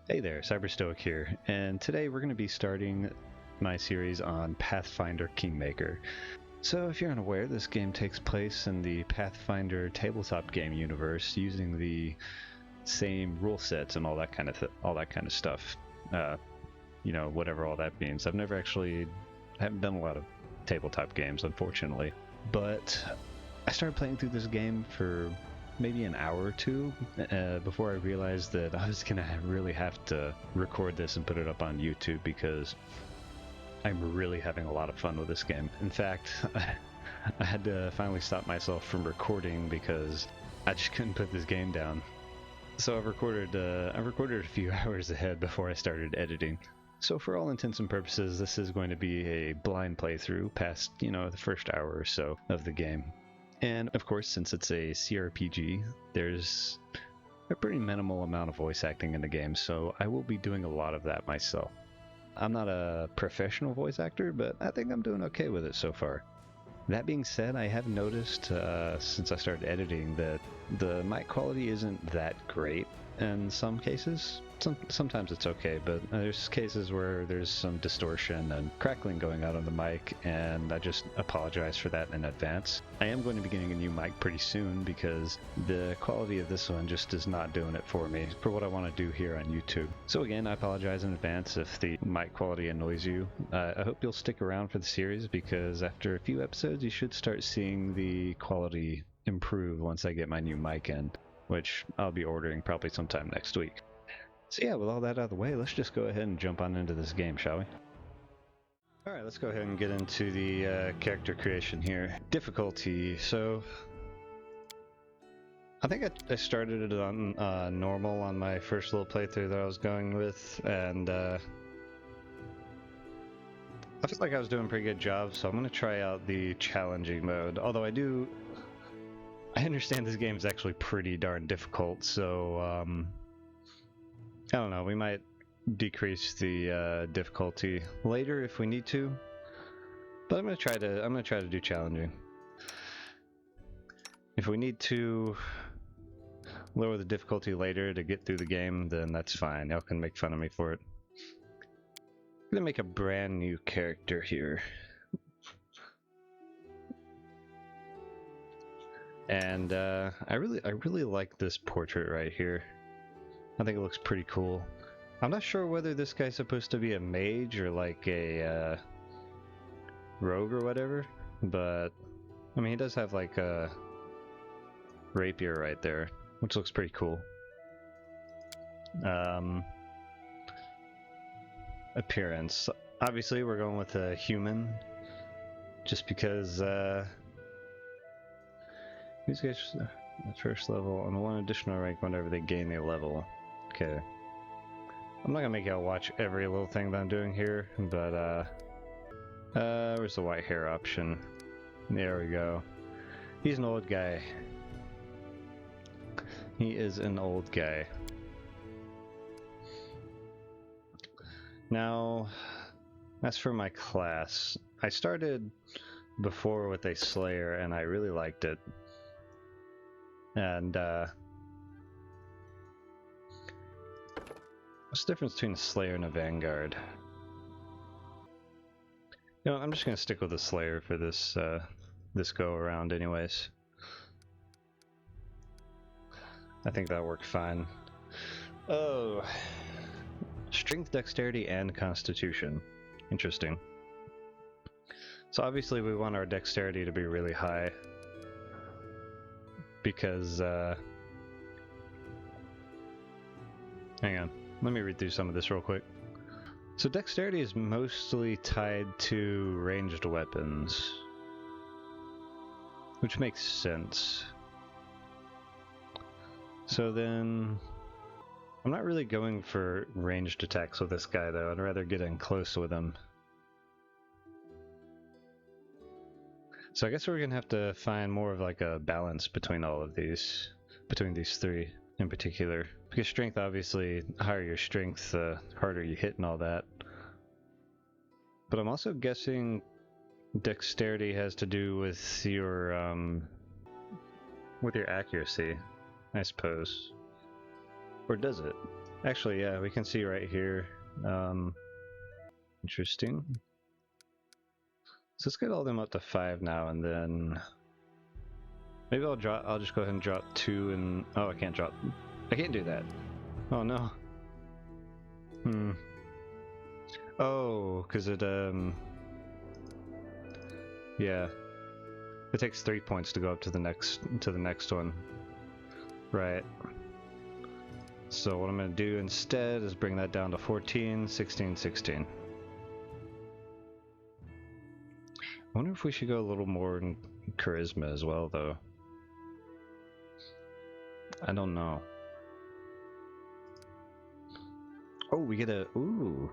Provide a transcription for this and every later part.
Hey there, Stoic here, and today we're going to be starting my series on Pathfinder Kingmaker. So if you're unaware, this game takes place in the Pathfinder tabletop game universe using the same rule sets and all that kind of stuff. Whatever all that means. Haven't done a lot of tabletop games, unfortunately, but I started playing through this game for maybe an hour or two before I realized that I was gonna really have to record this and put it up on YouTube because I'm really having a lot of fun with this game. In fact, I had to finally stop myself from recording because I just couldn't put this game down. So I recorded a few hours ahead before I started editing. So for all intents and purposes, this is going to be a blind playthrough past, the first hour or so of the game. And of course, since it's a CRPG, there's a pretty minimal amount of voice acting in the game, so I will be doing a lot of that myself. I'm not a professional voice actor, but I think I'm doing okay with it so far. That being said, I have noticed since I started editing that the mic quality isn't that great in some cases. Sometimes it's okay, but there's cases where there's some distortion and crackling going on the mic, and I just apologize for that in advance. I am going to be getting a new mic pretty soon because the quality of this one just is not doing it for me for what I want to do here on YouTube. So again, I apologize in advance if the mic quality annoys you. I hope you'll stick around for the series because after a few episodes you should start seeing the quality improve once I get my new mic in, which I'll be ordering probably sometime next week. So yeah, with all that out of the way, let's just go ahead and jump on into this game, shall we? Alright, let's go ahead and get into the character creation here. Difficulty, so I think I started it on normal on my first little playthrough that I was going with, and I feel like I was doing a pretty good job, so I'm going to try out the challenging mode. Although I understand this game is actually pretty darn difficult, so I don't know, we might decrease the difficulty later if we need to, but I'm gonna try to do challenging. If we need to lower the difficulty later to get through the game, then that's fine. Y'all can make fun of me for it. I'm gonna make a brand new character here. And I really like this portrait right here. I think it looks pretty cool. I'm not sure whether this guy's supposed to be a mage or like a rogue or whatever, but I mean, he does have like a rapier right there, which looks pretty cool. Appearance. Obviously, we're going with a human, just because these guys at first level on one additional rank whenever they gain a level. Okay. I'm not gonna make y'all watch every little thing that I'm doing here, but where's the white hair option? There we go. He's an old guy. He is an old guy. Now, as for my class, I started before with a Slayer and I really liked it. And what's the difference between a Slayer and a Vanguard? You know, I'm just gonna stick with the Slayer for this this go around anyways. I think that worked fine. Oh, strength, dexterity, and constitution. Interesting. So obviously we want our dexterity to be really high because hang on, let me read through some of this real quick. So dexterity is mostly tied to ranged weapons, which makes sense. So then I'm not really going for ranged attacks with this guy though. I'd rather get in close with him. So I guess we're gonna have to find more of like a balance between all of these, between these three in particular. Because strength, obviously, the higher your strength, the harder you hit and all that. But I'm also guessing dexterity has to do with your accuracy, I suppose. Or does it? Actually, yeah, we can see right here. Interesting. So let's get all them up to 5 now, and then maybe I'll just go ahead and drop 2 and oh, I can't do that. Oh no. Oh, because yeah, it takes 3 points to go up to the next one. Right. So what I'm going to do instead is bring that down to 14, 16, 16. I wonder if we should go a little more in charisma as well, though. I don't know. Oh, we get a... Ooh.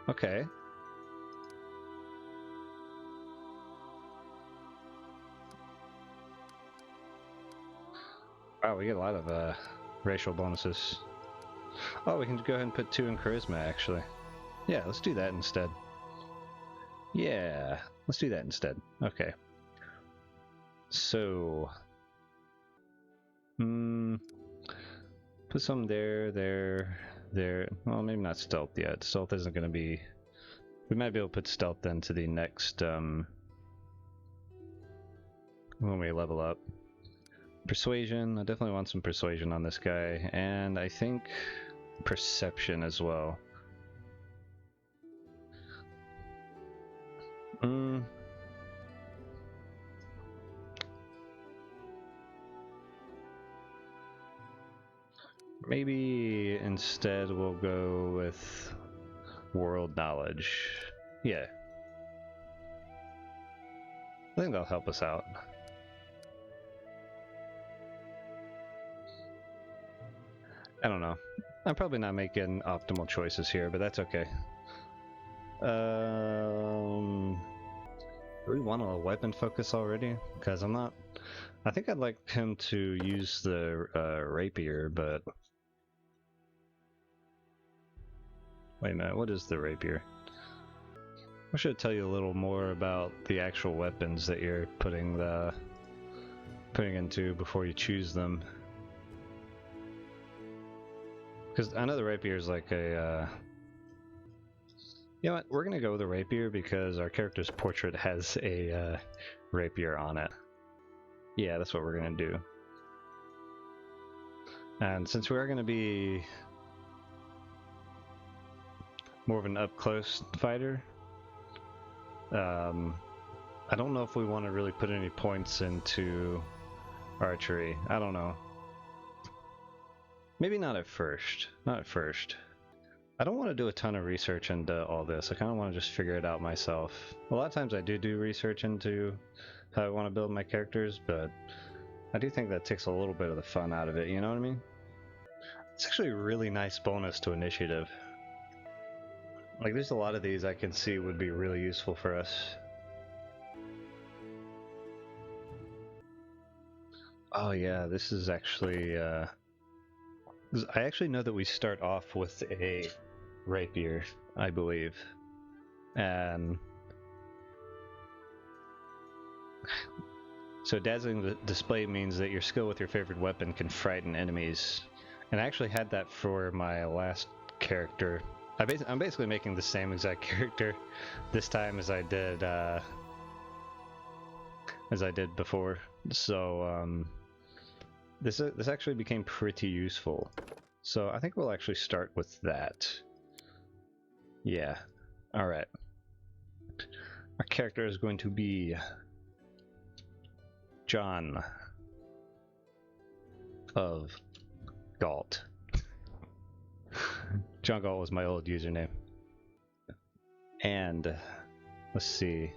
Okay. Wow, we get a lot of racial bonuses. Oh, we can go ahead and put 2 in charisma, actually. Yeah, let's do that instead. Yeah, let's do that instead. Okay. So... put some there, there, there. Well, maybe not stealth yet. Stealth isn't going to be... We might be able to put stealth then to the next, when we level up. Persuasion. I definitely want some persuasion on this guy. And I think perception as well. Maybe instead we'll go with world knowledge. Yeah. I think that'll help us out. I don't know. I'm probably not making optimal choices here, but that's okay. Do we want a weapon focus already? Because I'm not... I think I'd like him to use the rapier, but... Wait a minute, what is the rapier? I should tell you a little more about the actual weapons that you're putting into before you choose them. Because I know the rapier is like a... You know what, we're gonna go with the rapier because our character's portrait has a rapier on it. Yeah, that's what we're gonna do. And since we are gonna be more of an up-close fighter, I don't know if we want to really put any points into archery. I don't know. Maybe not at first. Not at first. I don't want to do a ton of research into all this. I kind of want to just figure it out myself. A lot of times I do research into how I want to build my characters, but I do think that takes a little bit of the fun out of it, you know what I mean? It's actually a really nice bonus to initiative. Like, there's a lot of these I can see would be really useful for us. Oh yeah, this is actually, I actually know that we start off with a rapier, I believe. And so dazzling display means that your skill with your favorite weapon can frighten enemies. And I actually had that for my last character. I'm basically making the same exact character this time as I did before. So this actually became pretty useful. So I think we'll actually start with that. Yeah. All right. Our character is going to be John of Galt. John Galt was my old username. And let's see.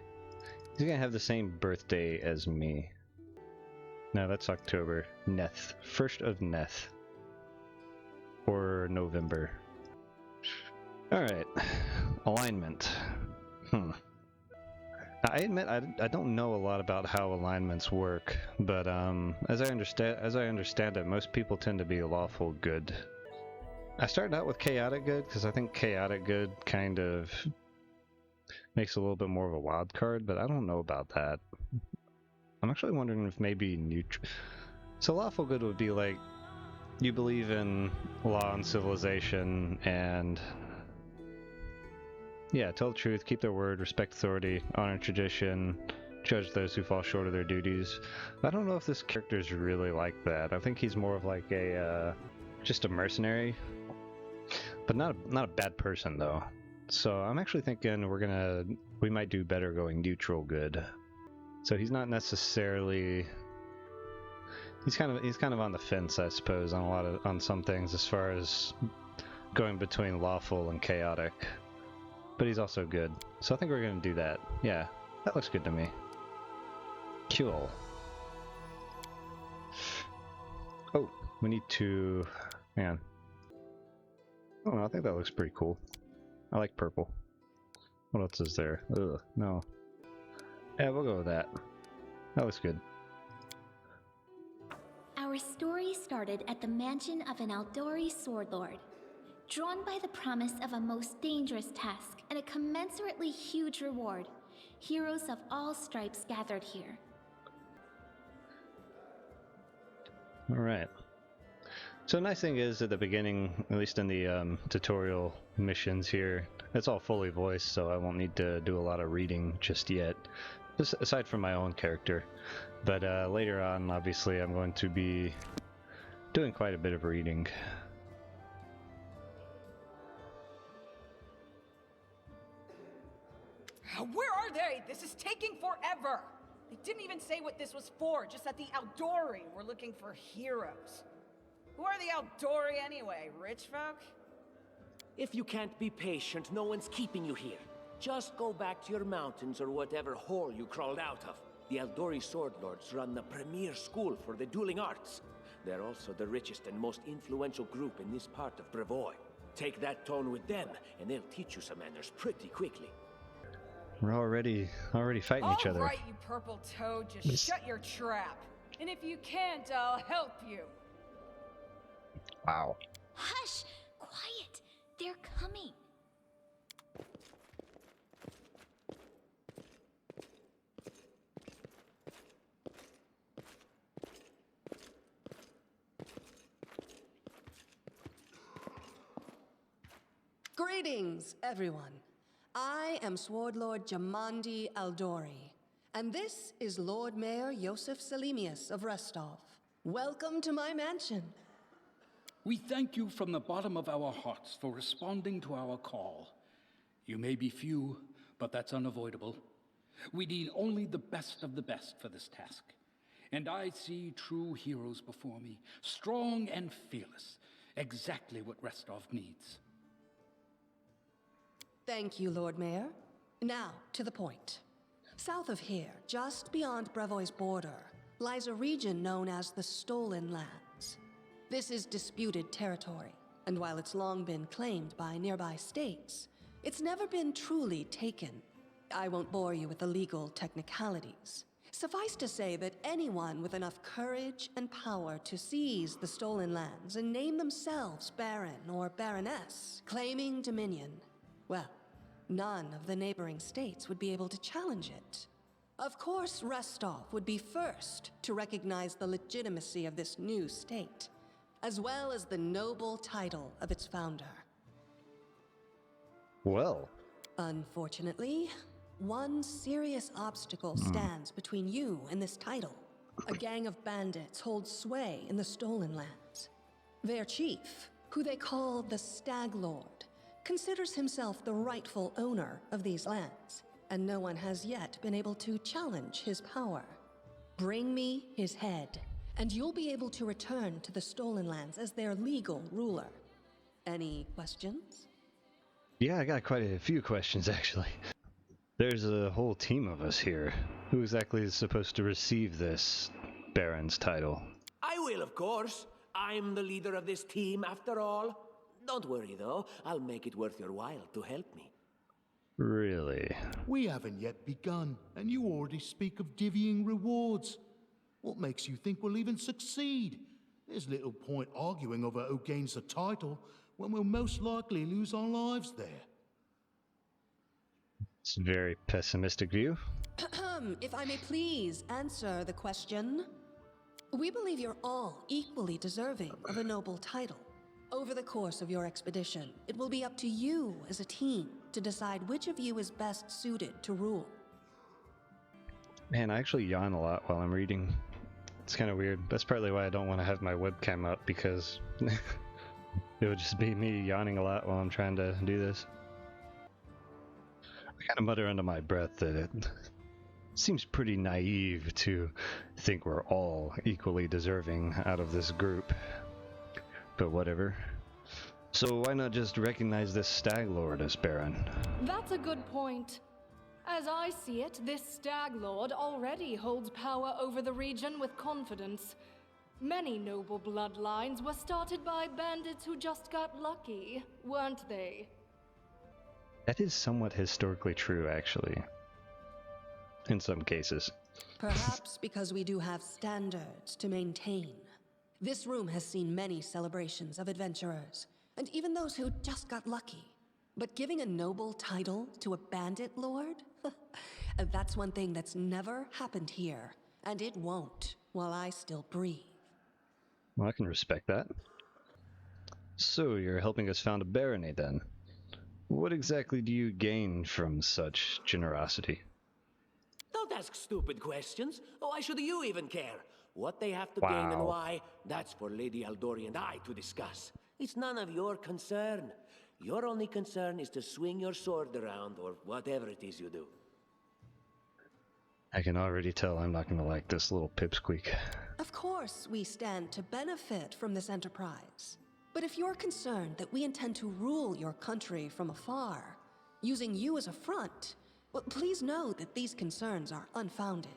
He's gonna have the same birthday as me. No, that's October. Neth. 1st of Neth. Or November. Alright. Alignment. I admit I don't know a lot about how alignments work, but as I understand it, most people tend to be lawful good. I started out with chaotic good because I think chaotic good kind of makes a little bit more of a wild card, but I don't know about that. I'm actually wondering if maybe neutral. So lawful good would be like you believe in law and civilization and, yeah, tell the truth, keep their word, respect authority, honor tradition, judge those who fall short of their duties. I don't know if this character is really like that. I think he's more of like a, just a mercenary, but not a bad person though. So I'm actually thinking we might do better going neutral good. So he's not necessarily, he's kind of on the fence, I suppose, on some things as far as going between lawful and chaotic. But he's also good. So I think we're gonna do that. Yeah, that looks good to me. Cool. Oh, we need to, hang on. Oh, I think that looks pretty cool. I like purple. What else is there? Ugh, no. Yeah, we'll go with that. That looks good. Our story started at the mansion of an Aldori sword lord. Drawn by the promise of a most dangerous task and a commensurately huge reward, heroes of all stripes gathered here. Alright. So the nice thing is at the beginning, at least in the tutorial missions here, it's all fully voiced, so I won't need to do a lot of reading just yet, just aside from my own character. But later on, obviously, I'm going to be doing quite a bit of reading. Where are they? This is taking forever! They didn't even say what this was for, just that the Aldori were looking for heroes. Who are the Aldori anyway, rich folk? If you can't be patient, no one's keeping you here. Just go back to your mountains or whatever hole you crawled out of. The Aldori Sword Lords run the premier school for the dueling arts. They're also the richest and most influential group in this part of Brevoy. Take that tone with them, and they'll teach you some manners pretty quickly. We're already fighting each other. All right, you purple toad, just shut your trap. And if you can't, I'll help you. Wow. Hush! Quiet! They're coming. Greetings, everyone. I am Sword Lord Jamandi Aldori, and this is Lord Mayor Yosef Selimius of Restov. Welcome to my mansion. We thank you from the bottom of our hearts for responding to our call. You may be few, but that's unavoidable. We need only the best of the best for this task. And I see true heroes before me, strong and fearless, exactly what Restov needs. Thank you, Lord Mayor. Now, to the point. South of here, just beyond Brevoy's border, lies a region known as the Stolen Lands. This is disputed territory, and while it's long been claimed by nearby states, it's never been truly taken. I won't bore you with the legal technicalities. Suffice to say that anyone with enough courage and power to seize the Stolen Lands and name themselves Baron or Baroness, claiming dominion, well, none of the neighboring states would be able to challenge it. Of course, Restov would be first to recognize the legitimacy of this new state, as well as the noble title of its founder. Well. Unfortunately, one serious obstacle stands between you and this title. A gang of bandits holds sway in the Stolen Lands. Their chief, who they call the Stag Lord, considers himself the rightful owner of these lands, and no one has yet been able to challenge his power. Bring me his head, and you'll be able to return to the Stolen Lands as their legal ruler. Any questions? Yeah, I got quite a few questions, actually. There's a whole team of us here. Who exactly is supposed to receive this Baron's title? I will, of course. I'm the leader of this team, after all. Don't worry, though. I'll make it worth your while to help me. Really? We haven't yet begun, and you already speak of divvying rewards. What makes you think we'll even succeed? There's little point arguing over who gains the title when we'll most likely lose our lives there. It's a very pessimistic view. If I may please answer the question. We believe you're all equally deserving of a noble title. Over the course of your expedition, it will be up to you as a team to decide which of you is best suited to rule. Man, I actually yawn a lot while I'm reading. It's kind of weird. That's partly why I don't want to have my webcam up, because it would just be me yawning a lot while I'm trying to do this. I kind of mutter under my breath that it seems pretty naive to think we're all equally deserving out of this group. But whatever. So why not just recognize this Stag Lord as Baron? That's a good point. As I see it, this Stag Lord already holds power over the region with confidence. Many noble bloodlines were started by bandits who just got lucky, weren't they? That is somewhat historically true, actually. In some cases. Perhaps because we do have standards to maintain. This room has seen many celebrations of adventurers, and even those who just got lucky. But giving a noble title to a bandit lord? That's one thing that's never happened here, and it won't while I still breathe. Well, I can respect that. So, you're helping us found a barony, then? What exactly do you gain from such generosity? Don't ask stupid questions. Why should you even care? What they have to gain and why, that's for Lady Aldori and I to discuss. It's none of your concern. Your only concern is to swing your sword around, or whatever it is you do. I can already tell I'm not going to like this little pipsqueak. Of course, we stand to benefit from this enterprise. But if you're concerned that we intend to rule your country from afar, using you as a front, well, please know that these concerns are unfounded.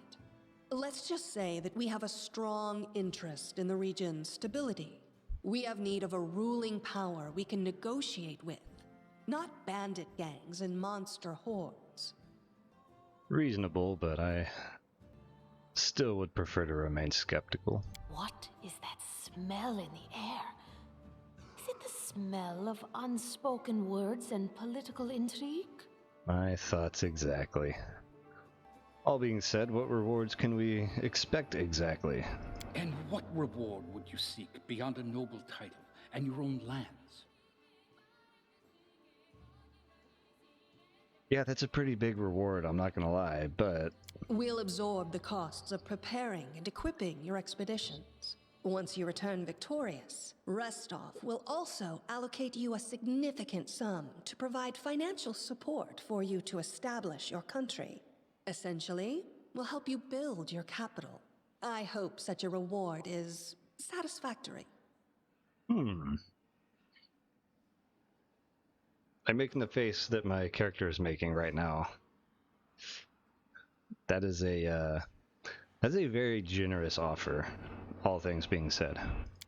Let's just say that we have a strong interest in the region's stability. We have need of a ruling power we can negotiate with, not bandit gangs and monster hordes. Reasonable, but I still would prefer to remain skeptical. What is that smell in the air? Is it the smell of unspoken words and political intrigue? My thoughts exactly. All being said, what rewards can we expect exactly? And what reward would you seek beyond a noble title and your own lands? Yeah, that's a pretty big reward, I'm not gonna lie, but... We'll absorb the costs of preparing and equipping your expeditions. Once you return victorious, Restov will also allocate you a significant sum to provide financial support for you to establish your country. Essentially, we'll help you build your capital. I hope such a reward is satisfactory. I'm making the face that my character is making right now. That's a very generous offer, all things being said.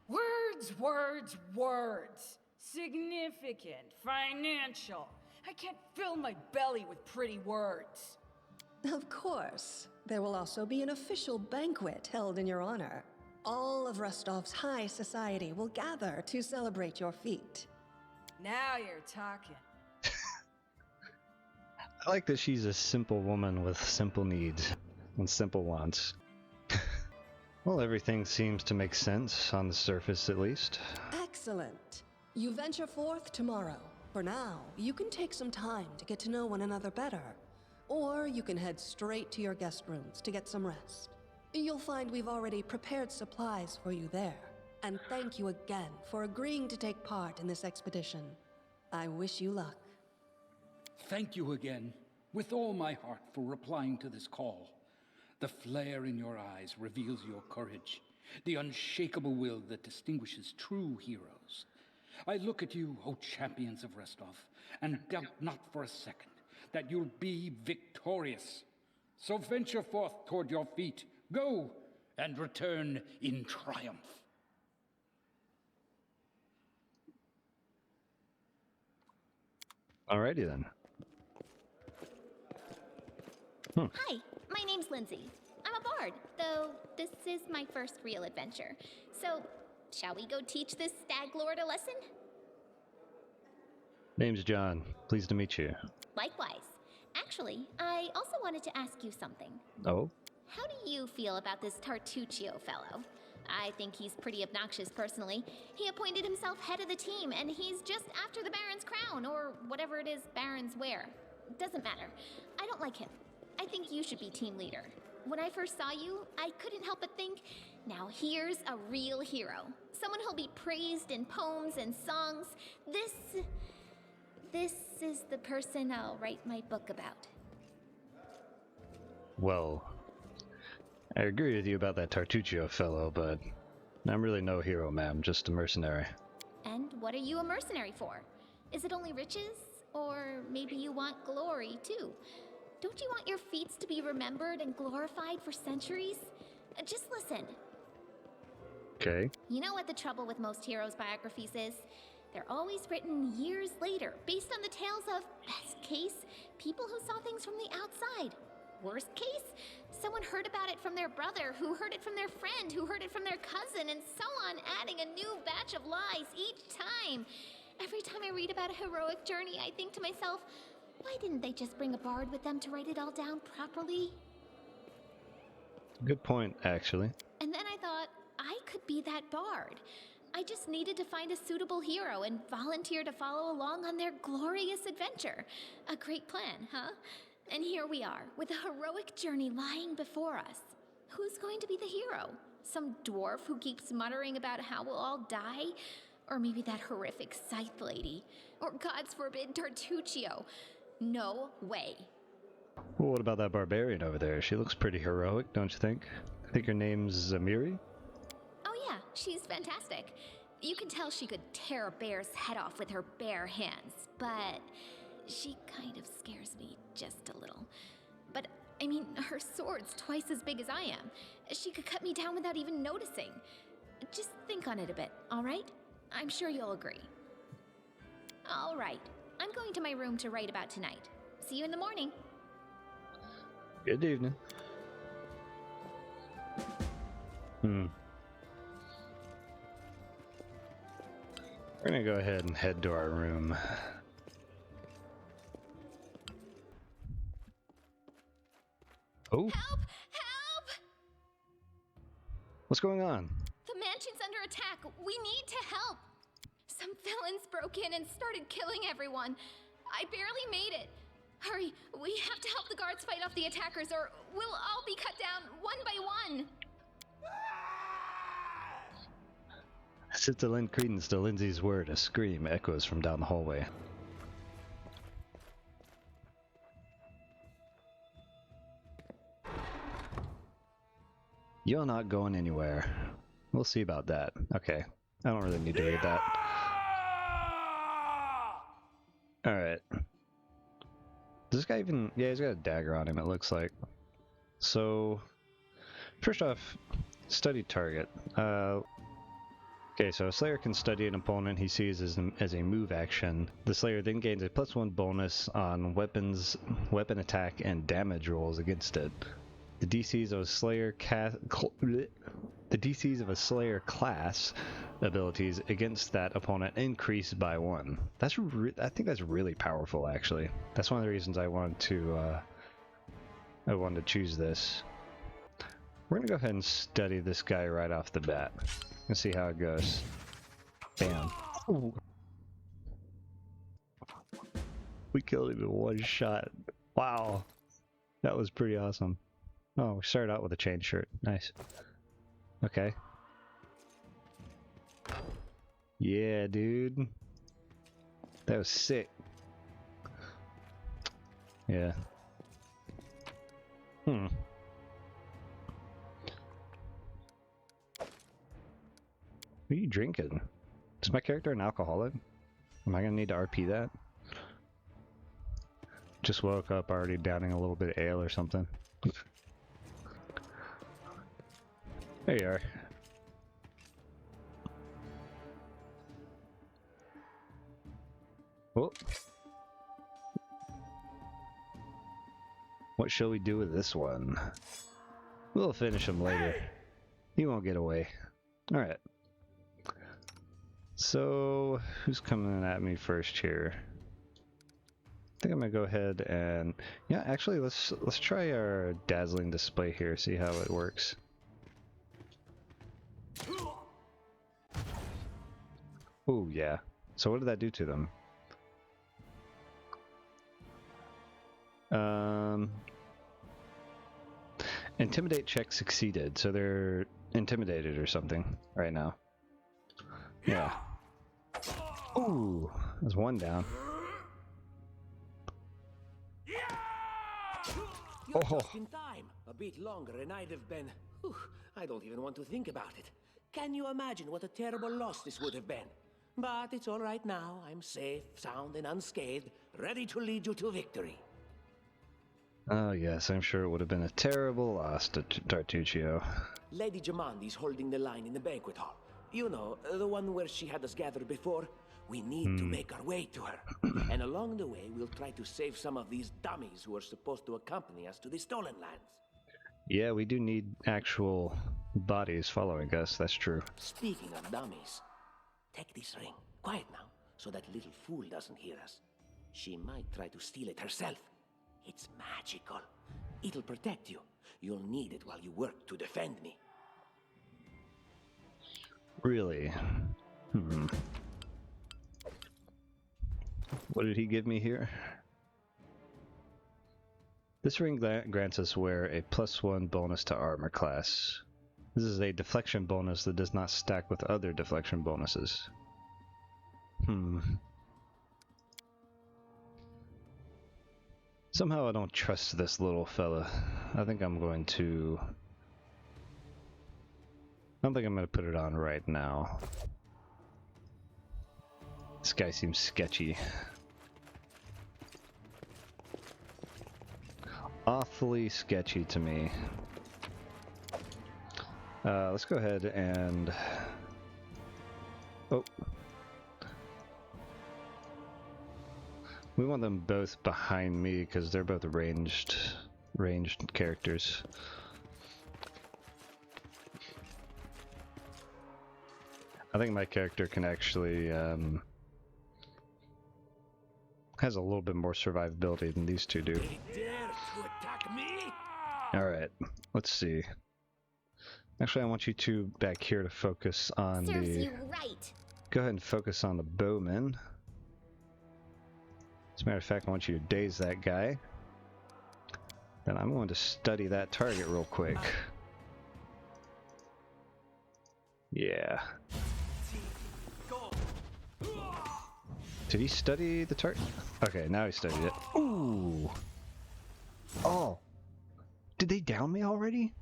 Words, words, words. Significant, financial. I can't fill my belly with pretty words. Of course. There will also be an official banquet held in your honor. All of Rostov's high society will gather to celebrate your feat. Now you're talking. I like that she's a simple woman with simple needs and simple wants. Well, everything seems to make sense, on the surface at least. Excellent. You venture forth tomorrow. For now, you can take some time to get to know one another better. Or you can head straight to your guest rooms to get some rest. You'll find we've already prepared supplies for you there. And thank you again for agreeing to take part in this expedition. I wish you luck. Thank you again, with all my heart, for replying to this call. The flare in your eyes reveals your courage, the unshakable will that distinguishes true heroes. I look at you, O champions of Restov, and doubt not for a second that you'll be victorious. So venture forth toward your feet, go, and return in triumph. Alrighty then. Hi, my name's Lindsay. I'm a bard, though this is my first real adventure. So, shall we go teach this stag lord a lesson? Name's John. Pleased to meet you. Likewise. Actually, I also wanted to ask you something. Oh? How do you feel about this Tartuccio fellow? I think he's pretty obnoxious personally. He appointed himself head of the team, and he's just after the Baron's crown, or whatever it is Barons wear. Doesn't matter. I don't like him. I think you should be team leader. When I first saw you, I couldn't help but think, now here's a real hero. Someone who'll be praised in poems and songs. This is the person I'll write my book about. Well, I agree with you about that Tartuccio fellow, but I'm really no hero, ma'am, just a mercenary. And what are you a mercenary for? Is it only riches? Or maybe you want glory, too? Don't you want your feats to be remembered and glorified for centuries? Just listen. Okay. You know what the trouble with most heroes' biographies is? They're always written years later, based on the tales of, best case, people who saw things from the outside. Worst case, someone heard about it from their brother, who heard it from their friend, who heard it from their cousin, and so on, adding a new batch of lies each time. Every time I read about a heroic journey, I think to myself, why didn't they just bring a bard with them to write it all down properly? Good point, actually. And then I thought, I could be that bard. I just needed to find a suitable hero and volunteer to follow along on their glorious adventure. A great plan, huh? And here we are, with a heroic journey lying before us. Who's going to be the hero? Some dwarf who keeps muttering about how we'll all die? Or maybe that horrific scythe lady? Or, God's forbid, Tartuccio? No way. Well, what about that barbarian over there? She looks pretty heroic, don't you think? I think her name's Amiri? Oh yeah, she's fantastic. You can tell she could tear a bear's head off with her bare hands, but she kind of scares me just a little. But, I mean, her sword's twice as big as I am. She could cut me down without even noticing. Just think on it a bit, all right? I'm sure you'll agree. All right, I'm going to my room to write about tonight. See you in the morning. Good evening. We're gonna go ahead and head to our room. Oh! Help! Help! What's going on? The mansion's under attack. We need to help. Some villains broke in and started killing everyone. I barely made it. Hurry, we have to help the guards fight off the attackers or we'll all be cut down one by one. As if to lend credence to Lindsay's word, a scream echoes from down the hallway. You're not going anywhere. We'll see about that. Okay. I don't really need to read that. Alright. Does this guy even... Yeah, he's got a dagger on him, it looks like. So... First off, study target. Okay, so a Slayer can study an opponent he sees as a move action. The Slayer then gains a +1 bonus on weapon attack, and damage rolls against it. The DCs of a Slayer class abilities against that opponent increase by 1. I think that's really powerful, actually. That's one of the reasons I wanted to choose this. We're gonna go ahead and study this guy right off the bat and see how it goes. Bam. Ooh. We killed him in one shot. Wow. That was pretty awesome. Oh, we started out with a chain shirt. Nice. Okay. Yeah, dude. That was sick. Yeah. What are you drinking? Is my character an alcoholic? Am I gonna need to RP that? Just woke up already downing a little bit of ale or something. There you are. Well, what shall we do with this one? We'll finish him later. He won't get away. Alright. So, who's coming at me first here? I think I'm gonna go ahead and... Yeah, actually, let's try our dazzling display here, see how it works. Oh, yeah. So what did that do to them? Intimidate check succeeded, so they're intimidated or something right now. Yeah. Ooh, there's one down. You're just in time. A bit longer and I'd have been... Whew, I don't even want to think about it. Can you imagine what a terrible loss this would have been? But it's all right now. I'm safe, sound, and unscathed, ready to lead you to victory. Oh yes, I'm sure it would have been a terrible loss to Tartuccio. Lady Jamandi's holding the line in the banquet hall. You know, the one where she had us gather before. We need to make our way to her. And along the way, we'll try to save some of these dummies who are supposed to accompany us to the Stolen Lands. Yeah, we do need actual bodies following us, that's true. Speaking of dummies, take this ring. Quiet now, so that little fool doesn't hear us. She might try to steal it herself. It's magical. It'll protect you. You'll need it while you work to defend me. Really? What did he give me here? This ring grants us wear a +1 bonus to armor class. This is a deflection bonus that does not stack with other deflection bonuses. Somehow I don't trust this little fella. I think I'm going to... I don't think I'm going to put it on right now. This guy seems sketchy. Awfully sketchy to me. Let's go ahead and... Oh. We want them both behind me because they're both ranged characters. I think my character can actually has a little bit more survivability than these two do. Alright, let's see. Actually, I want you two back here to focus on Serves the... you right. Go ahead and focus on the bowman. As a matter of fact, I want you to daze that guy. Then I'm going to study that target real quick. Yeah. Did he study the target? Okay, now he studied it. Ooh! Oh! Did they down me already?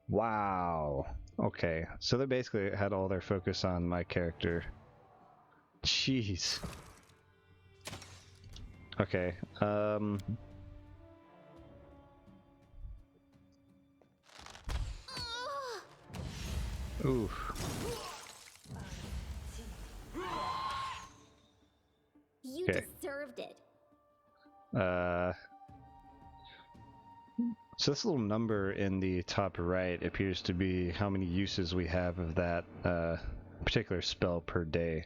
Wow. Okay, so they basically had all their focus on my character. Jeez. Okay, Ooh. You Okay. deserved it. So this little number in the top right appears to be how many uses we have of that particular spell per day.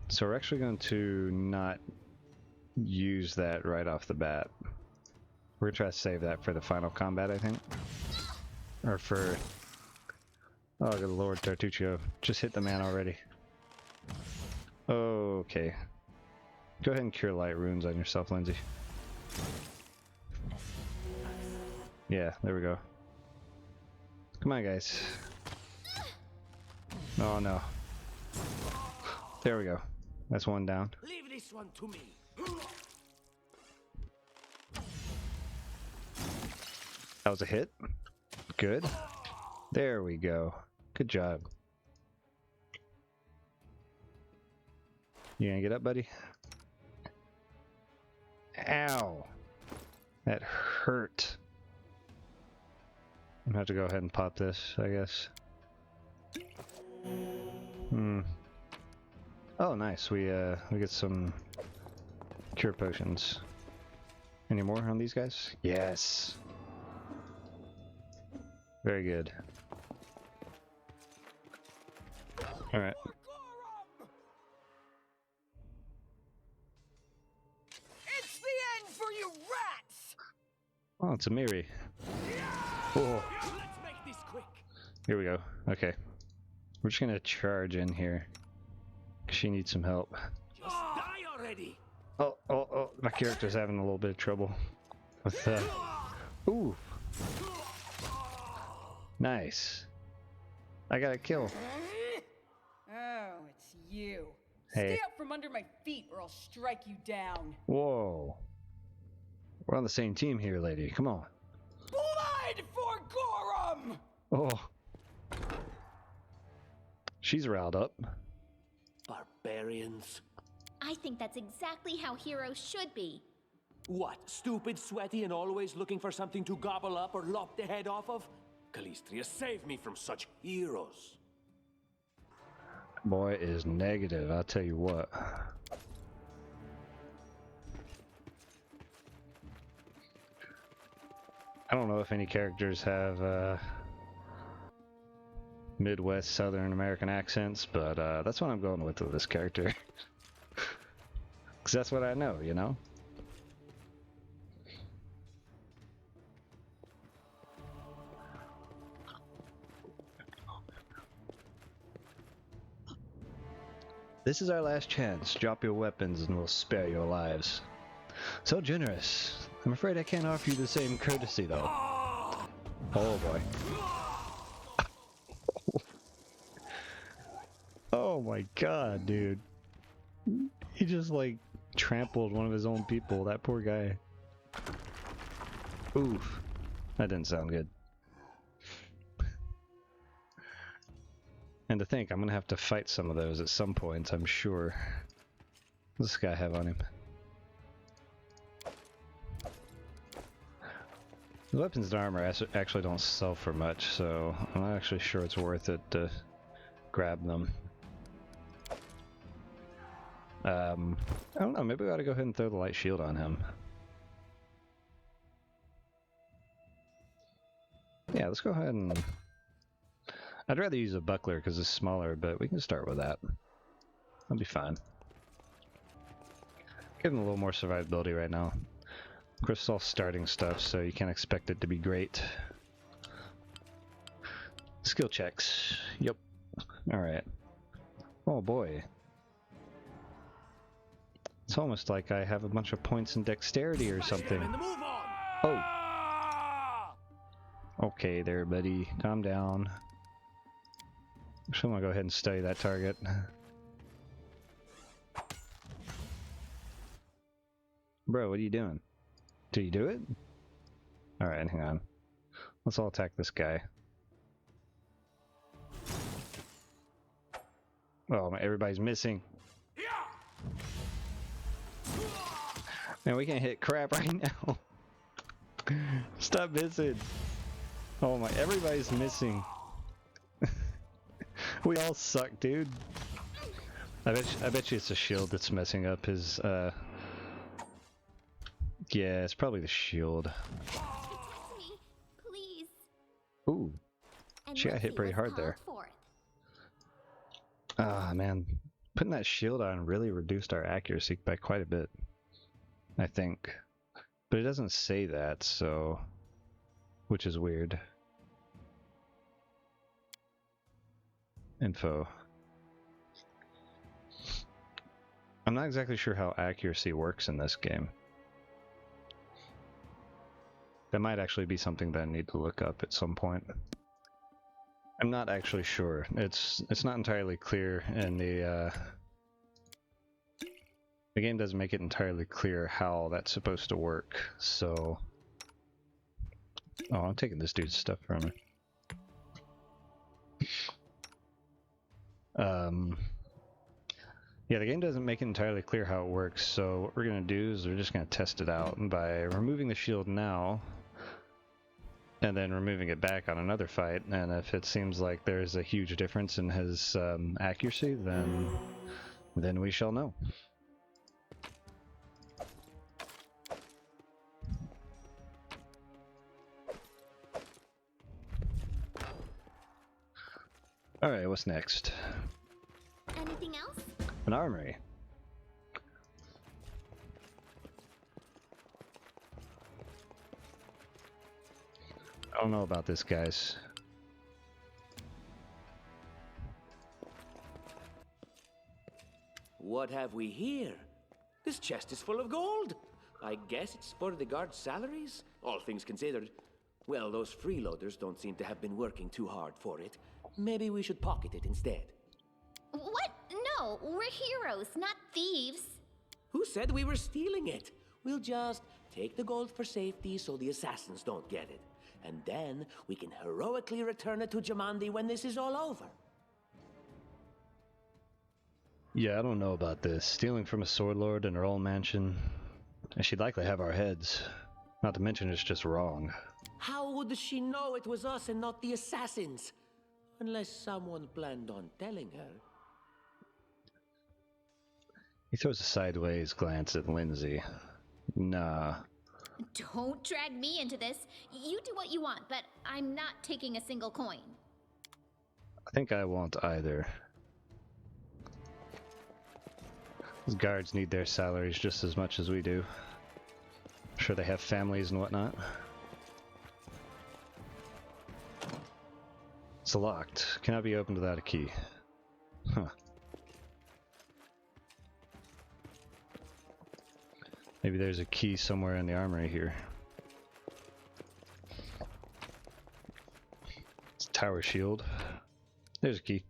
So we're actually going to not use that right off the bat. We're going to try to save that for the final combat, I think. Or for... Oh, good lord, Tartuccio. Just hit the man already. Okay. Go ahead and cure light runes on yourself, Lindsay. Yeah, there we go. Come on, guys. Oh, no. There we go. That's one down. Leave this one to me. That was a hit. Good. There we go. Good job. You gonna get up, buddy? Ow! That hurt. I'm gonna have to go ahead and pop this, I guess. Oh, nice. We get some cure potions. Any more on these guys? Yes. Very good. All right. It's the end for you rats! Oh, it's a Miri. Oh. Let's make this quick. Here we go. Okay. We're just gonna charge in here. She needs some help. Just die already! Oh, my character's having a little bit of trouble with ooh. Nice. I got a kill. Oh, it's you. Hey. Stay out from under my feet or I'll strike you down. Whoa. We're on the same team here, lady. Come on. Blood for Gorum! Oh. She's riled up. Barbarians. I think that's exactly how heroes should be. What, stupid, sweaty, and always looking for something to gobble up or lop the head off of? Calistria, save me from such heroes. Boy is negative, I'll tell you what. I don't know if any characters have Midwest Southern American accents, but that's what I'm going with this character. Because that's what I know, you know? This is our last chance. Drop your weapons and we'll spare your lives. So generous. I'm afraid I can't offer you the same courtesy, though. Oh boy. Oh my god, dude. He just like trampled one of his own people, that poor guy. Oof. That didn't sound good. And to think, I'm gonna have to fight some of those at some point, I'm sure. What's this guy have on him? The weapons and armor actually don't sell for much, so I'm not actually sure it's worth it to grab them. I don't know, maybe we ought to go ahead and throw the light shield on him. Yeah, let's go ahead and... I'd rather use a buckler because it's smaller, but we can start with that. That'll be fine. Give him a little more survivability right now. Of course, it's all starting stuff, so you can't expect it to be great. Skill checks. Yep. Alright. Oh boy. It's almost like I have a bunch of points in dexterity or something. Oh. Okay there, buddy. Calm down. Actually, I'm gonna go ahead and study that target. Bro, what are you doing? Did you do it? Alright, hang on. Let's all attack this guy. Oh, everybody's missing. Man, we can't hit crap right now. Stop missing. Oh my, everybody's missing. We all suck, dude. I bet you it's a shield that's messing up his, yeah, it's probably the shield. Protect me, please. Ooh. And She got hit Lizzie pretty was hard there. called forth. Ah, man. Putting that shield on really reduced our accuracy by quite a bit, I think. But it doesn't say that, so... which is weird. Info. I'm not exactly sure how accuracy works in this game. That might actually be something that I need to look up at some point. I'm not actually sure. It's not entirely clear, and the game doesn't make it entirely clear how that's supposed to work. So, oh, I'm taking this dude's stuff from him. Yeah, the game doesn't make it entirely clear how it works. So what we're gonna do is we're just gonna test it out by removing the shield now. And then removing it back on another fight, and if it seems like there's a huge difference in his accuracy, then we shall know. Alright, what's next? Anything else? An armory. I don't know about this, guys. What have we here? This chest is full of gold. I guess it's for the guards' salaries, all things considered. Well, those freeloaders don't seem to have been working too hard for it. Maybe we should pocket it instead. What? No, we're heroes, not thieves. Who said we were stealing it? We'll just take the gold for safety so the assassins don't get it. And then we can heroically return it to Jamandi when this is all over. Yeah, I don't know about this. Stealing from a sword lord in her old mansion. And she'd likely have our heads. Not to mention it's just wrong. How would she know it was us and not the assassins? Unless someone planned on telling her. He throws a sideways glance at Lindsay. Nah. Don't drag me into this. You do what you want, but I'm not taking a single coin. I think I won't either. Those guards need their salaries just as much as we do. I'm sure they have families and whatnot. It's locked. Cannot be opened without a key. Huh. Maybe there's a key somewhere in the armory here. It's a tower shield. There's a key.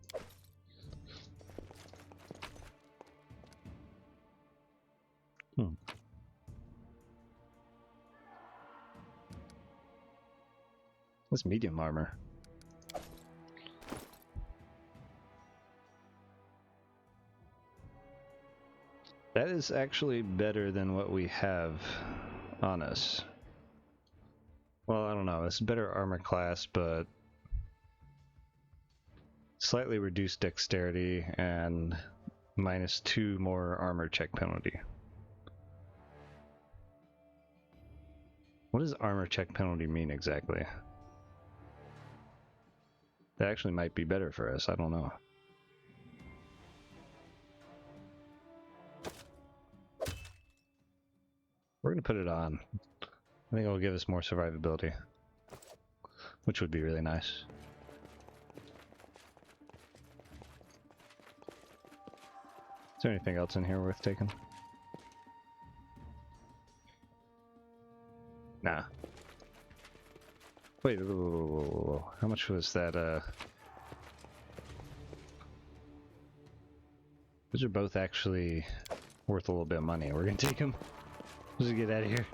That's medium armor. That is actually better than what we have on us. Well, I don't know. It's a better armor class, but slightly reduced dexterity and -2 more armor check penalty. What does armor check penalty mean exactly? That actually might be better for us. I don't know. We're going to put it on. I think it'll give us more survivability, which would be really nice. Is there anything else in here worth taking? Nah. Wait, whoa. How much was that, Those are both actually worth a little bit of money. We're gonna take them. Let's just get out of here.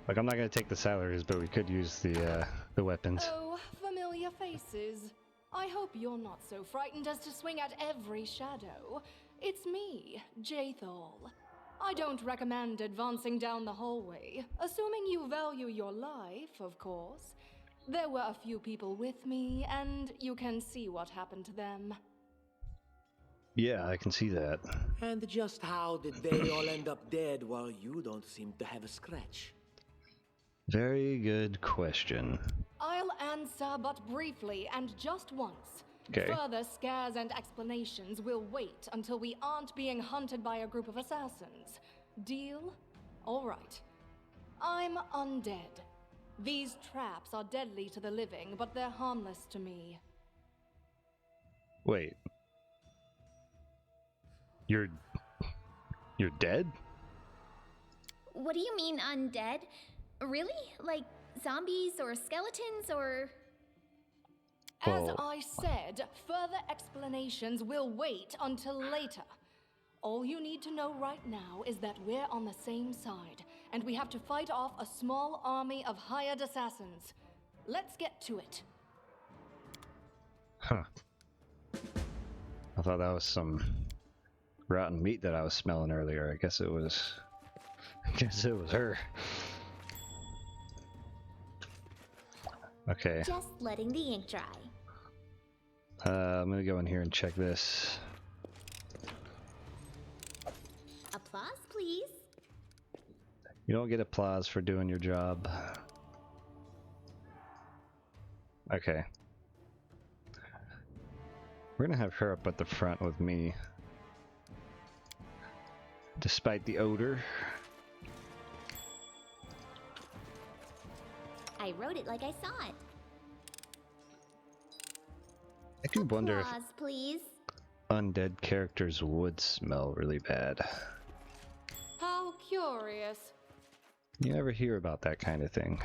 Like, I'm not gonna take the salaries, but we could use the weapons. Oh, familiar faces. I hope you're not so frightened as to swing at every shadow. It's me, Jathal. I don't recommend advancing down the hallway, assuming you value your life, of course. There were a few people with me, and you can see what happened to them. Yeah, I can see that. And just how did they all end up dead while you don't seem to have a scratch? Very good question. I'll answer but briefly and just once. Okay. Further scares and explanations will wait until we aren't being hunted by a group of assassins. Deal? All right. I'm undead. These traps are deadly to the living, but they're harmless to me. Wait. You're dead? What do you mean undead? Really? Like zombies or skeletons or... As I said, further explanations will wait until later. All you need to know right now is that we're on the same side, and we have to fight off a small army of hired assassins. Let's get to it. Huh. I thought that was some rotten meat that I was smelling earlier. I guess it was her. Okay. Just letting the ink dry. I'm gonna go in here and check this. Applause, please. You don't get applause for doing your job. Okay. We're gonna have her up at the front with me. Despite the odor. I wrote it like I saw it. do wonder if Applause, please. undead characters would smell really bad. How curious. You never hear about that kind of thing.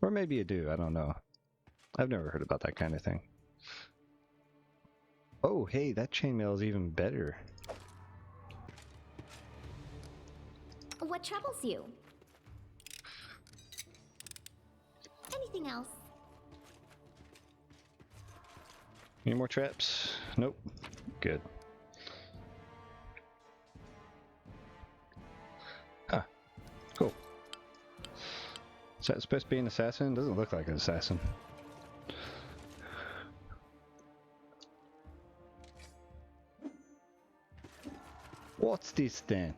Or maybe you do, I don't know. I've never heard about that kind of thing. Oh, hey, that chainmail is even better. What troubles you? Anything else? Any more traps? Nope. Good. Huh. Cool. Is that supposed to be an assassin? Doesn't look like an assassin. What's this then?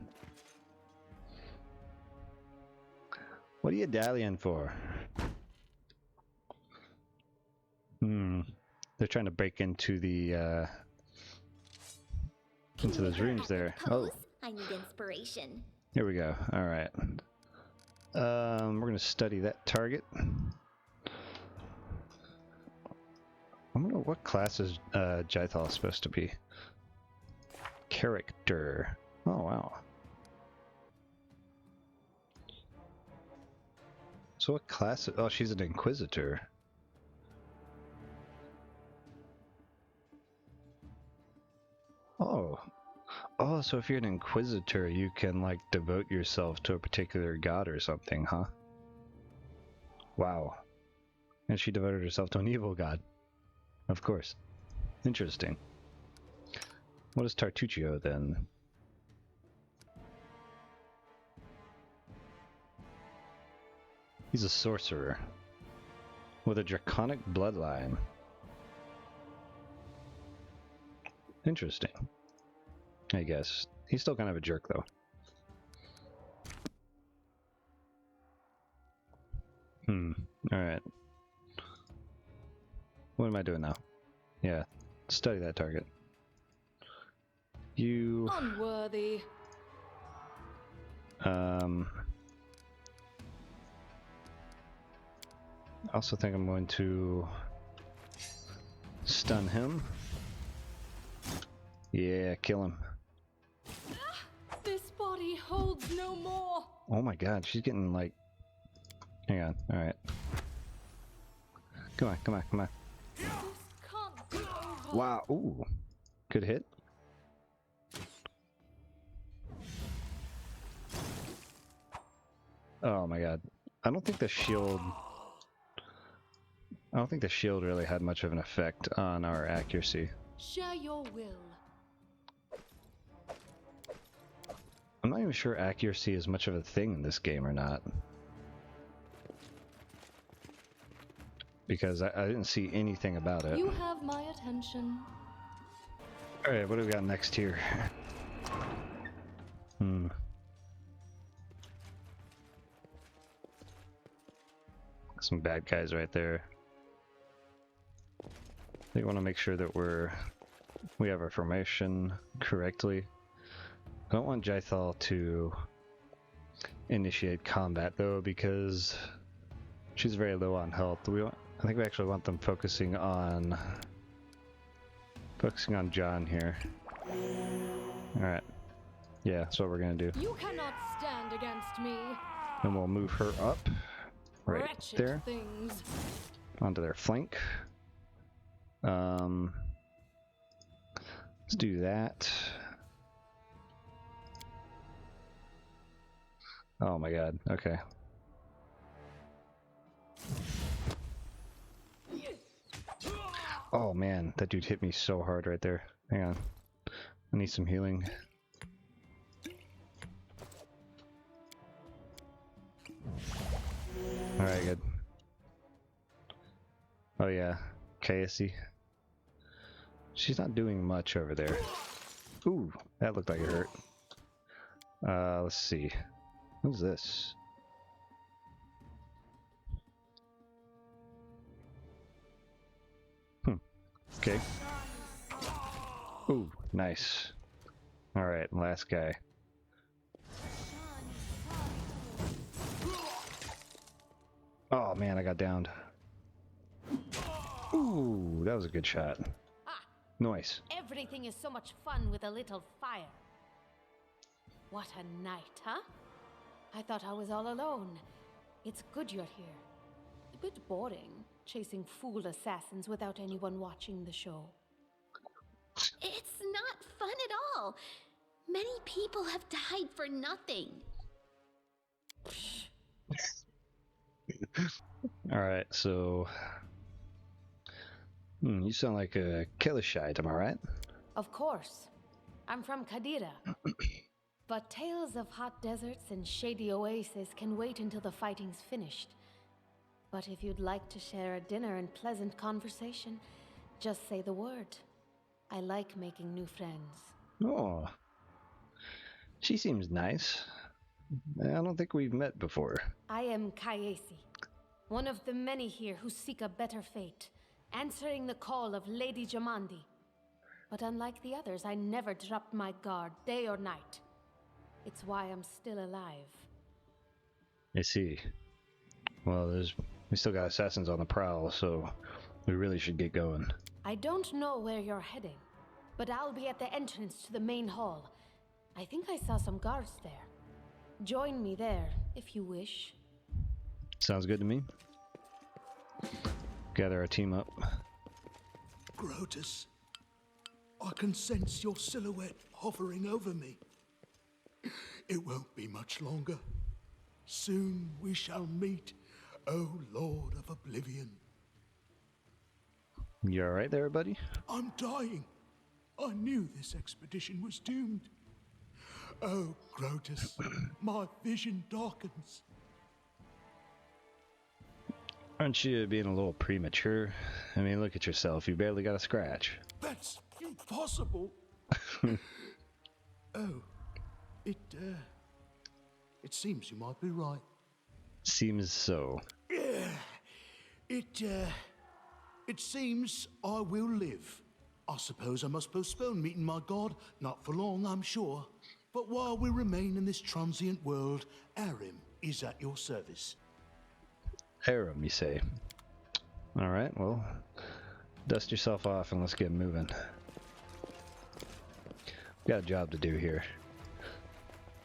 What are you dallying for? They're trying to break into the into those rooms there. Oh, I need inspiration. here we go. All right. We're gonna study that target. I don't know what class is Jythal supposed to be. Character. Oh wow. So what class? Oh, she's an Inquisitor. Oh. Oh, so if you're an Inquisitor, you can, like, devote yourself to a particular god or something, huh? Wow. And she devoted herself to an evil god. Of course. Interesting. What is Tartuccio, then? He's a sorcerer. With a draconic bloodline. Interesting. I guess. He's still kind of a jerk, though. Alright. What am I doing now? Yeah. Study that target. You... Unworthy. I also think I'm going to stun him. Yeah, kill him. This body holds no more. Oh my god, she's getting like... Hang on, alright. Come on, come on, come on. This can't be over. Wow, ooh. Good hit. Oh my god. I don't think the shield really had much of an effect on our accuracy. Share your will. I'm not even sure accuracy is much of a thing in this game or not. Because I didn't see anything about it. You have my attention. Alright, what do we got next here? Some bad guys right there. We want to make sure that we have our formation correctly. I don't want Jythal to initiate combat though, because she's very low on health. I think we actually want them focusing on John here. Alright. Yeah, that's what we're gonna do. You cannot stand against me. And we'll move her up right Wretched there things. onto their flank. Let's do that. Oh my god, okay. Oh man, that dude hit me so hard right there. Hang on. I need some healing. Alright, good. Oh yeah, KSC. She's not doing much over there. Ooh, that looked like it hurt. Let's see. What is this? Okay. Ooh, nice. Alright, last guy. Oh man, I got downed. Ooh, that was a good shot. Ah, Nice. everything is so much fun with a little fire. What a night, huh? I thought I was all alone. It's good you're here. A bit boring, chasing fool assassins without anyone watching the show. It's not fun at all. Many people have died for nothing. Alright, so... you sound like a Kelishite, am I right? Of course. I'm from Kadira. But tales of hot deserts and shady oases can wait until the fighting's finished. But if you'd like to share a dinner and pleasant conversation, just say the word. I like making new friends. Oh. She seems nice. I don't think we've met before. I am Kayesi, one of the many here who seek a better fate, answering the call of Lady Jamandi. But unlike the others, I never dropped my guard, day or night. It's why I'm still alive. I see. Well, we still got assassins on the prowl, so we really should get going. I don't know where you're heading, but I'll be at the entrance to the main hall. I think I saw some guards there. Join me there, if you wish. Sounds good to me. Gather our team up. Grotus, I can sense your silhouette hovering over me. It won't be much longer. Soon we shall meet, O Lord of Oblivion. You alright there, buddy? I'm dying. I knew this expedition was doomed. Oh, Grotus, my vision darkens. Aren't you being a little premature? I mean, look at yourself. You barely got a scratch. That's impossible. Oh, it seems you might be right. Seems so. It seems I will live. I suppose I must postpone meeting my god, not for long, I'm sure. But while we remain in this transient world, Arim is at your service. Harem, you say? Alright, well, dust yourself off and let's get moving. We got a job to do here.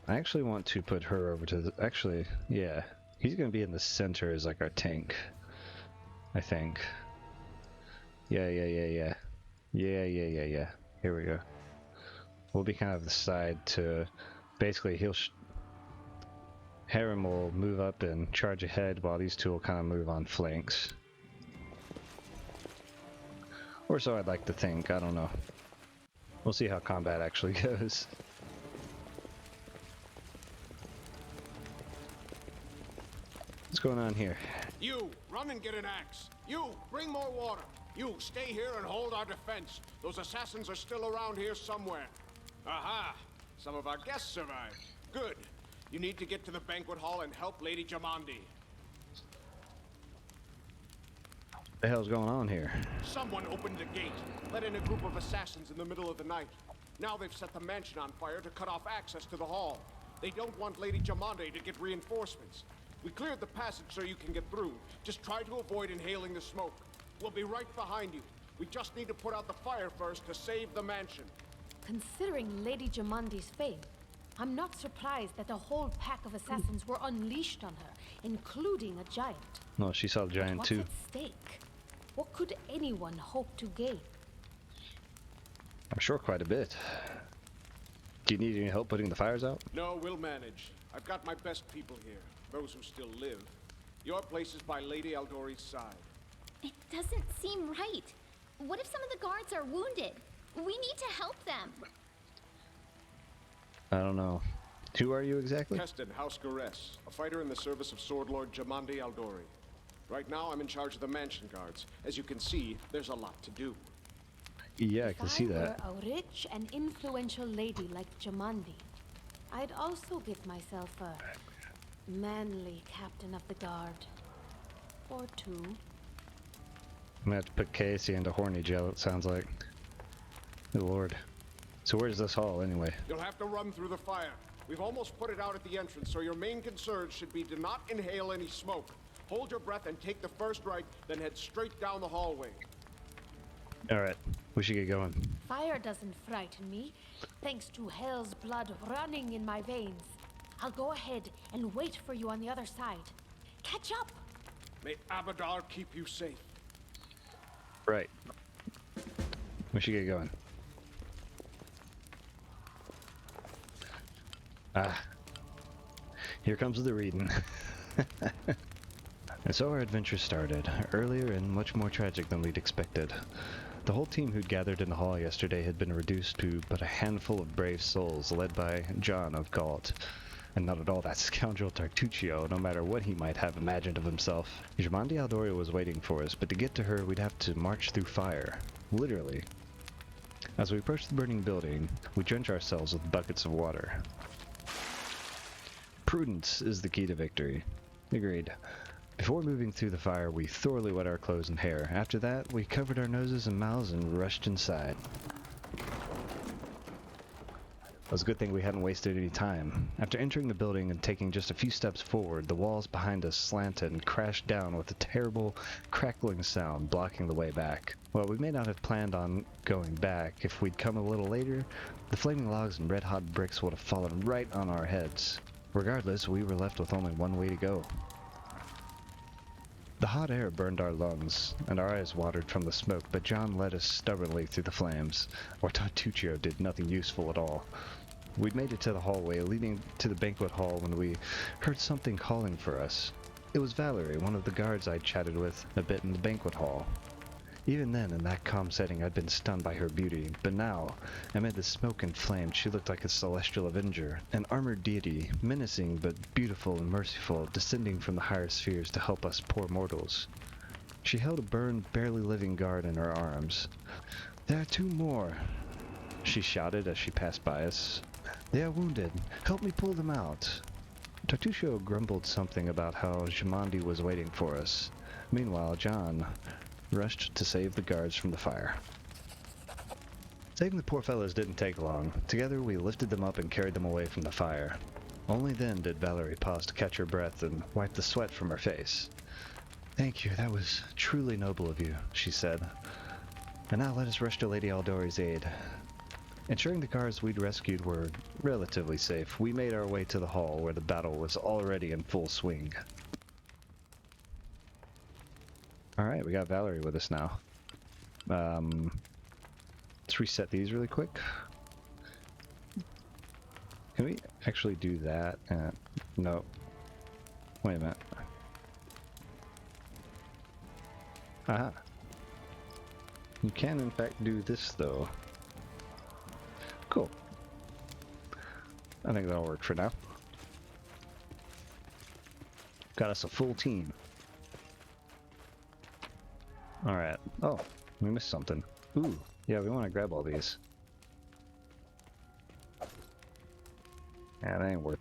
I actually want to put her over to the... Actually, yeah. He's going to be in the center as like our tank. I think. Yeah. Here we go. We'll be kind of the side to... Basically, Harem will move up and charge ahead while these two will kind of move on flanks. Or so I'd like to think, I don't know. We'll see how combat actually goes. What's going on here? You, run and get an axe. You, bring more water. You, stay here and hold our defense. Those assassins are still around here somewhere. Aha! Some of our guests survived. Good. You need to get to the banquet hall and help Lady Jamandi. What the hell's going on here? Someone opened the gate, let in a group of assassins in the middle of the night. Now they've set the mansion on fire to cut off access to the hall. They don't want Lady Jamandi to get reinforcements. We cleared the passage so you can get through. Just try to avoid inhaling the smoke. We'll be right behind you. We just need to put out the fire first to save the mansion. Considering Lady Jamandi's fame, I'm not surprised that a whole pack of assassins were unleashed on her, including a giant. No, she saw the giant too. What's at stake? What could anyone hope to gain? I'm sure quite a bit. Do you need any help putting the fires out? No, we'll manage. I've got my best people here, those who still live. Your place is by Lady Aldori's side. It doesn't seem right. What if some of the guards are wounded? We need to help them. I don't know. Who are you exactly? Keston House Gares, a fighter in the service of Sword Lord Jamandi Aldori. Right now, I'm in charge of the mansion guards. As you can see, there's a lot to do. Yeah, I can see that. If I were a rich and influential lady like Jamandi, I'd also get myself a manly captain of the guard. Or two. I'm gonna have to put Casey into horny jail, it sounds like. Good lord. So where's this hall anyway? You'll have to run through the fire. We've almost put it out at the entrance, so your main concern should be to not inhale any smoke. Hold your breath and take the first right, then head straight down the hallway. Alright, we should get going. Fire doesn't frighten me, thanks to hell's blood running in my veins. I'll go ahead and wait for you on the other side. Catch up! May Abadar keep you safe. Right. We should get going. Ah. Here comes the reading. And so our adventure started, earlier and much more tragic than we'd expected. The whole team who'd gathered in the hall yesterday had been reduced to but a handful of brave souls, led by John of Galt. And not at all that scoundrel Tartuccio, no matter what he might have imagined of himself. Jamandi Aldori was waiting for us, but to get to her we'd have to march through fire. Literally. As we approached the burning building, we drench ourselves with buckets of water. Prudence is the key to victory. Agreed. Before moving through the fire, we thoroughly wet our clothes and hair. After that, we covered our noses and mouths and rushed inside. It was a good thing we hadn't wasted any time. After entering the building and taking just a few steps forward, the walls behind us slanted and crashed down with a terrible, crackling sound blocking the way back. Well, we may not have planned on going back. If we'd come a little later, the flaming logs and red-hot bricks would have fallen right on our heads. Regardless, we were left with only one way to go. The hot air burned our lungs, and our eyes watered from the smoke, but John led us stubbornly through the flames, or Tartuccio did nothing useful at all. We'd made it to the hallway leading to the banquet hall when we heard something calling for us. It was Valerie, one of the guards I'd chatted with a bit in the banquet hall. Even then, in that calm setting, I'd been stunned by her beauty, but now, amid the smoke and flame, she looked like a celestial avenger, an armored deity, menacing but beautiful and merciful, descending from the higher spheres to help us poor mortals. She held a burned, barely living guard in her arms. "There are two more," she shouted as she passed by us. "They are wounded. Help me pull them out." Tartuccio grumbled something about how Jamandi was waiting for us. Meanwhile, John rushed to save the guards from the fire. Saving the poor fellows didn't take long. Together we lifted them up and carried them away from the fire. Only then did Valerie pause to catch her breath and wipe the sweat from her face. "Thank you, that was truly noble of you," she said. "And now let us rush to Lady Aldori's aid." Ensuring the guards we'd rescued were relatively safe, we made our way to the hall where the battle was already in full swing. Alright, we got Valerie with us now. Let's reset these really quick. Can we actually do that? No. Wait a minute. Aha. You can in fact do this though. Cool. I think that'll work for now. Got us a full team. Alright. Oh, we missed something. Ooh, yeah, we want to grab all these. Yeah, that ain't worth...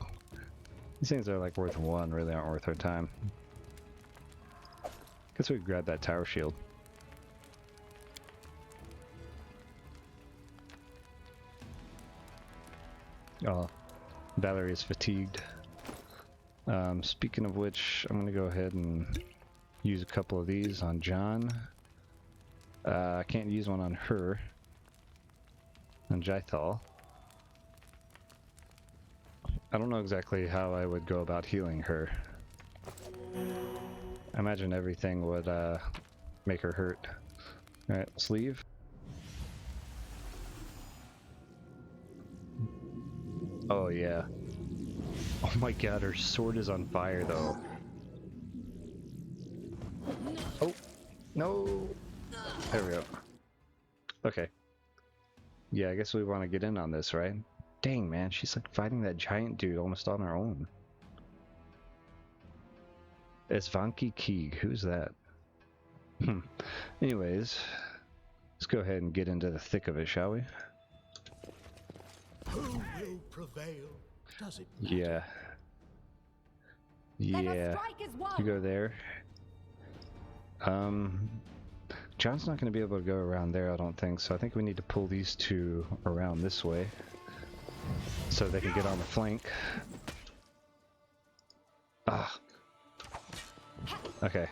These things are like worth one, really aren't worth our time. Guess we could grab that tower shield. Oh, Valerie is fatigued. Speaking of which, I'm gonna go ahead and use a couple of these on John. I can't use one on her. On Jaithal. I don't know exactly how I would go about healing her. I imagine everything would make her hurt. Alright, let's leave. Oh yeah. Oh my god, her sword is on fire though. Oh, no. There we go. Okay. Yeah, I guess we want to get in on this, right? Dang, man, she's like fighting that giant dude almost on her own. It's Vanki Keeg. Who's that? Anyways, let's go ahead and get into the thick of it, shall we? Who will prevail? Does it matter? Yeah. Yeah. You go there. John's not going to be able to go around there, I don't think, so I think we need to pull these two around this way so they can get on the flank. Ah. Okay.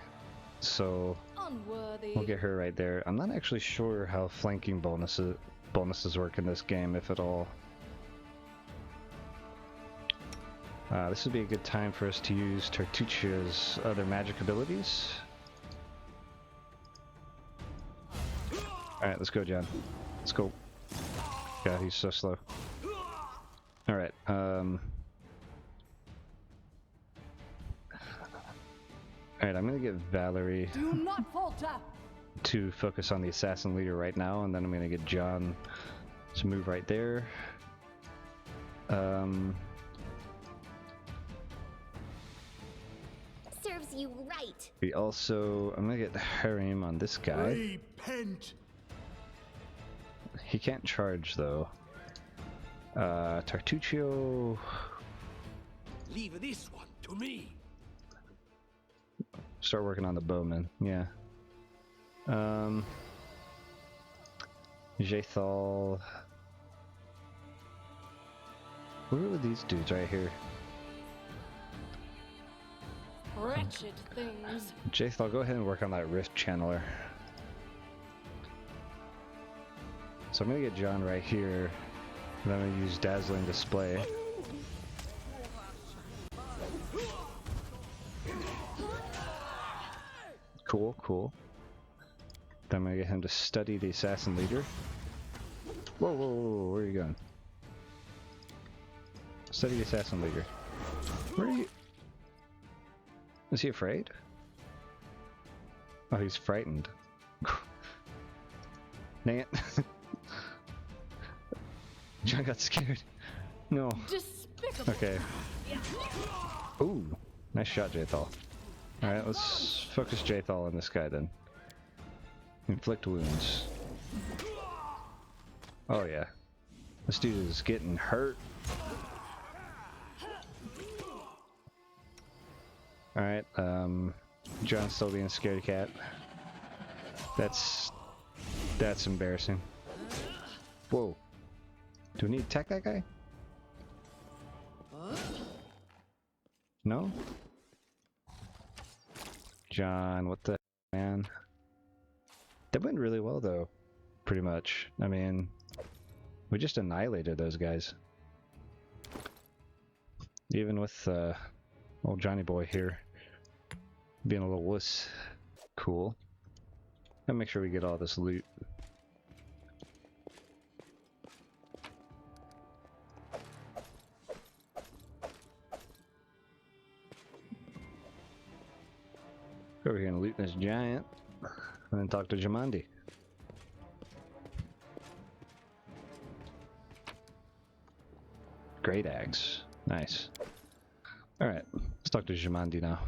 So unworthy. We'll get her right there. I'm not actually sure how flanking bonuses work in this game, if at all. This would be a good time for us to use Tartuccio's other magic abilities. Alright, let's go, John. Let's go. God, he's so slow. Alright, Alright, I'm gonna get Valerie Do not falter. to focus on the assassin leader right now, and then I'm gonna get John to move right there. Serves you right. I'm gonna get Harim on this guy. Repent! He can't charge though. Tartuccio. Leave this one to me. Start working on the bowman. Yeah. Jaethal. Where are these dudes right here? Wretched things. Jaethal, go ahead and work on that rift channeler. So I'm gonna get John right here, and I'm gonna use Dazzling Display. Cool, cool. Then I'm gonna get him to study the assassin leader. Whoa, whoa, whoa, where are you going? Study the assassin leader. Where are you? Is he afraid? Oh, he's frightened. Dang it. John got scared. No. Despicable. Okay. Ooh, nice shot, Jaethal. Alright, let's focus Jaethal on this guy then. Inflict wounds. Oh yeah. This dude is getting hurt. Alright, John's still being a scaredy cat. That's embarrassing. Whoa. Do we need to attack that guy? No? John, what the man? That went really well though, pretty much. I mean, we just annihilated those guys. Even with old Johnny boy here being a little wuss. Cool. Gotta make sure we get all this loot. Go over here and loot this giant, and then talk to Jamandi. Great axe. Nice. Alright, let's talk to Jamandi now.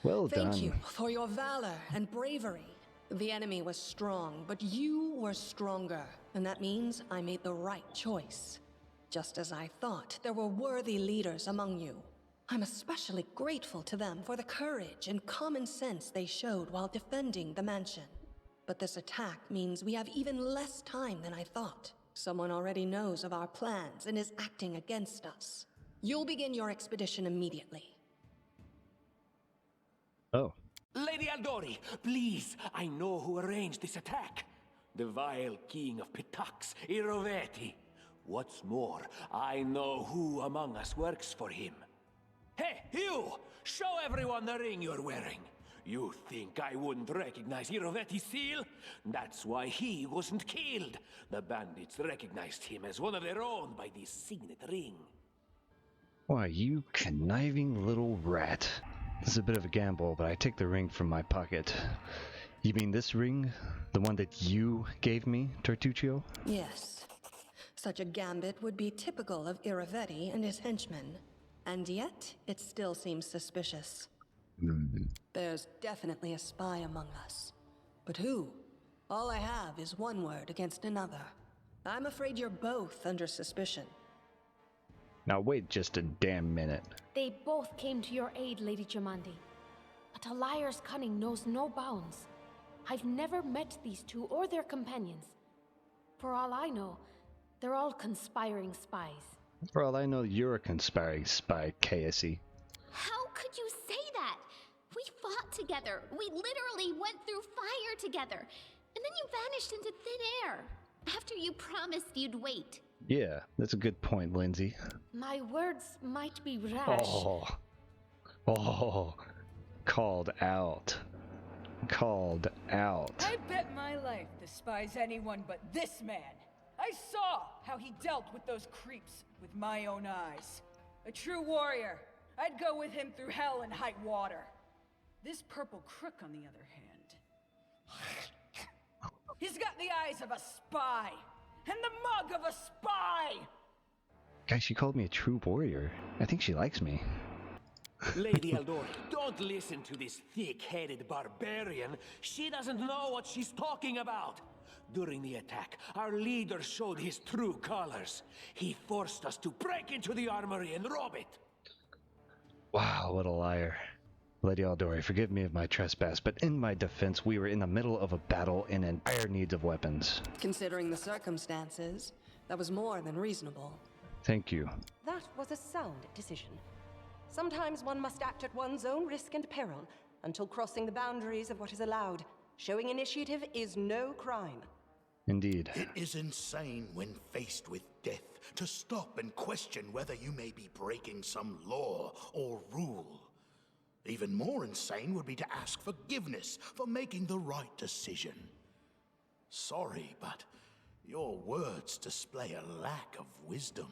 Well done. Thank you for your valor and bravery. The enemy was strong, but you were stronger. And that means I made the right choice. Just as I thought, there were worthy leaders among you. I'm especially grateful to them for the courage and common sense they showed while defending the mansion. But this attack means we have even less time than I thought. Someone already knows of our plans and is acting against us. You'll begin your expedition immediately. Oh. Lady Aldori, please, I know who arranged this attack. The vile king of Pitax, Iroveti. What's more, I know who among us works for him. Hey, you! Show everyone the ring you're wearing. You think I wouldn't recognize Iroveti's seal? That's why he wasn't killed. The bandits recognized him as one of their own by this signet ring. Why, you conniving little rat. This is a bit of a gamble, but I take the ring from my pocket. You mean this ring? The one that you gave me, Tartuccio? Yes. Such a gambit would be typical of Iroveti and his henchmen. And yet, it still seems suspicious. There's definitely a spy among us. But who? All I have is one word against another. I'm afraid you're both under suspicion. Now wait just a damn minute. They both came to your aid, Lady Jamandi. But a liar's cunning knows no bounds. I've never met these two or their companions. For all I know, they're all conspiring spies. For all I know, you're a conspiring spy, KSE. How could you say that? We fought together. We literally went through fire together. And then you vanished into thin air. After you promised you'd wait. Yeah, that's a good point, Lindsay. My words might be rash. Oh, called out. Called out. I bet my life despise anyone but this man. I saw how he dealt with those creeps with my own eyes. A true warrior. I'd go with him through hell and high water. This purple crook, on the other hand, he's got the eyes of a spy and the mug of a spy. Guys, she called me a true warrior. I think she likes me. Lady Aldori, don't listen to this thick-headed barbarian. She doesn't know what she's talking about. During the attack, our leader showed his true colors. He forced us to break into the armory and rob it. Wow, what a liar. Lady Aldori, forgive me of my trespass, but in my defense, we were in the middle of a battle and in dire need of weapons. Considering the circumstances, that was more than reasonable. Thank you. That was a sound decision. Sometimes one must act at one's own risk and peril until crossing the boundaries of what is allowed. Showing initiative is no crime. Indeed. It is insane when faced with death to stop and question whether you may be breaking some law or rule. Even more insane would be to ask forgiveness for making the right decision. Sorry, but your words display a lack of wisdom.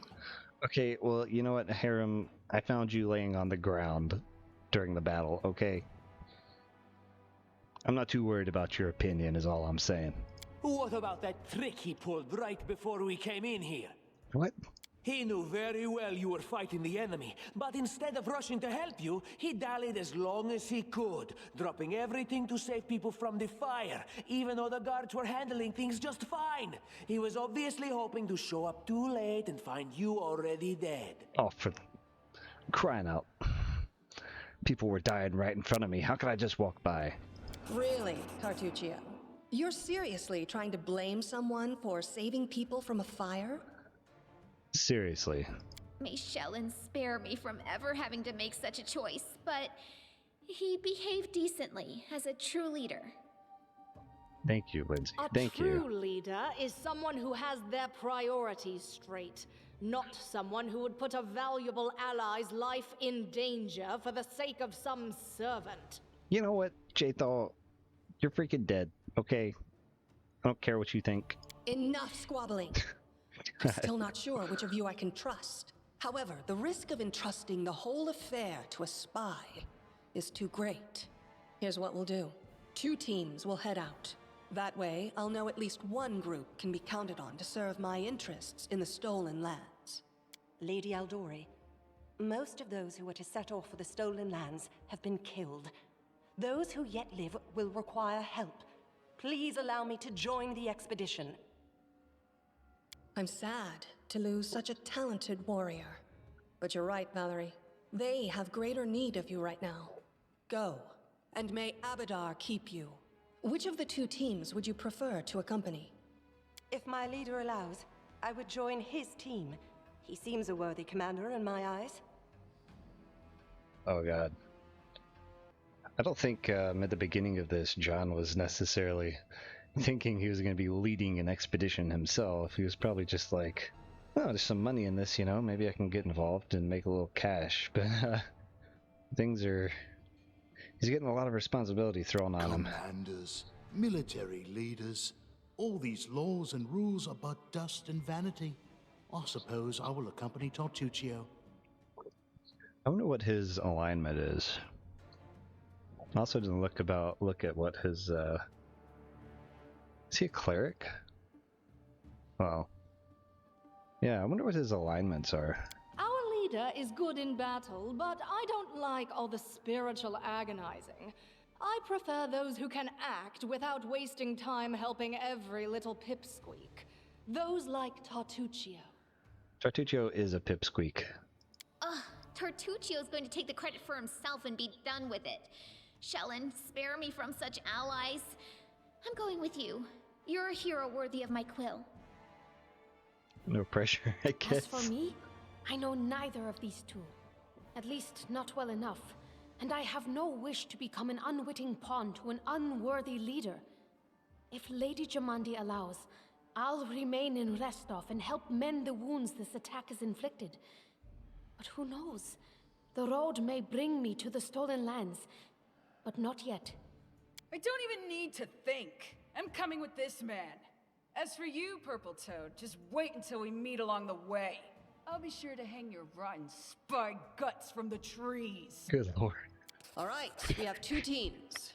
Okay, well, you know what, Harem? I found you laying on the ground during the battle, okay? I'm not too worried about your opinion, is all I'm saying. What about that trick he pulled right before we came in here? What? He knew very well you were fighting the enemy, but instead of rushing to help you, he dallied as long as he could, dropping everything to save people from the fire, even though the guards were handling things just fine. He was obviously hoping to show up too late and find you already dead. Oh, for crying out. People were dying right in front of me. How could I just walk by? Really, Tartuccio? You're seriously trying to blame someone for saving people from a fire? Seriously. May Shellen spare me from ever having to make such a choice, but he behaved decently as a true leader. Thank you, Lindsay. A true leader is someone who has their priorities straight, not someone who would put a valuable ally's life in danger for the sake of some servant. You know what, Jathal? You're freaking dead, okay? I don't care what you think. Enough squabbling. I'm still not sure which of you I can trust. However, the risk of entrusting the whole affair to a spy is too great. Here's what we'll do. 2 teams will head out. That way, I'll know at least one group can be counted on to serve my interests in the Stolen Lands. Lady Aldori, most of those who were to set off for the Stolen Lands have been killed. Those who yet live will require help. Please allow me to join the expedition. I'm sad to lose such a talented warrior. But you're right, Valerie. They have greater need of you right now. Go, and may Abadar keep you. Which of the 2 teams would you prefer to accompany? If my leader allows, I would join his team. He seems a worthy commander in my eyes. Oh, God. I don't think at the beginning of this, John was necessarily thinking he was going to be leading an expedition himself. He was probably just like, oh, there's some money in this, you know, maybe I can get involved and make a little cash. But things are... He's getting a lot of responsibility thrown on him. Commanders, military leaders, all these laws and rules are but dust and vanity. I suppose I will accompany Tartuccio. I wonder what his alignment is. I also didn't look at what his is he a cleric? Well, yeah, I wonder what his alignments are. Our leader is good in battle, but I don't like all the spiritual agonizing. I prefer those who can act without wasting time helping every little pipsqueak. Those like Tartuccio. Tartuccio is a pipsqueak. Ugh, Tartuccio's going to take the credit for himself and be done with it. Shellen, spare me from such allies. I'm going with you. You're a hero worthy of my quill. No pressure, I guess. As for me, I know neither of these 2. At least not well enough. and I have no wish to become an unwitting pawn to an unworthy leader. If Lady Jamandi allows, I'll remain in Restov and help mend the wounds this attack has inflicted. But who knows? The road may bring me to the Stolen Lands, but not yet. I don't even need to think. I'm coming with this man. As for you, Purple Toad, just wait until we meet along the way. I'll be sure to hang your rotten spy guts from the trees. Good lord. All right, we have 2 teams.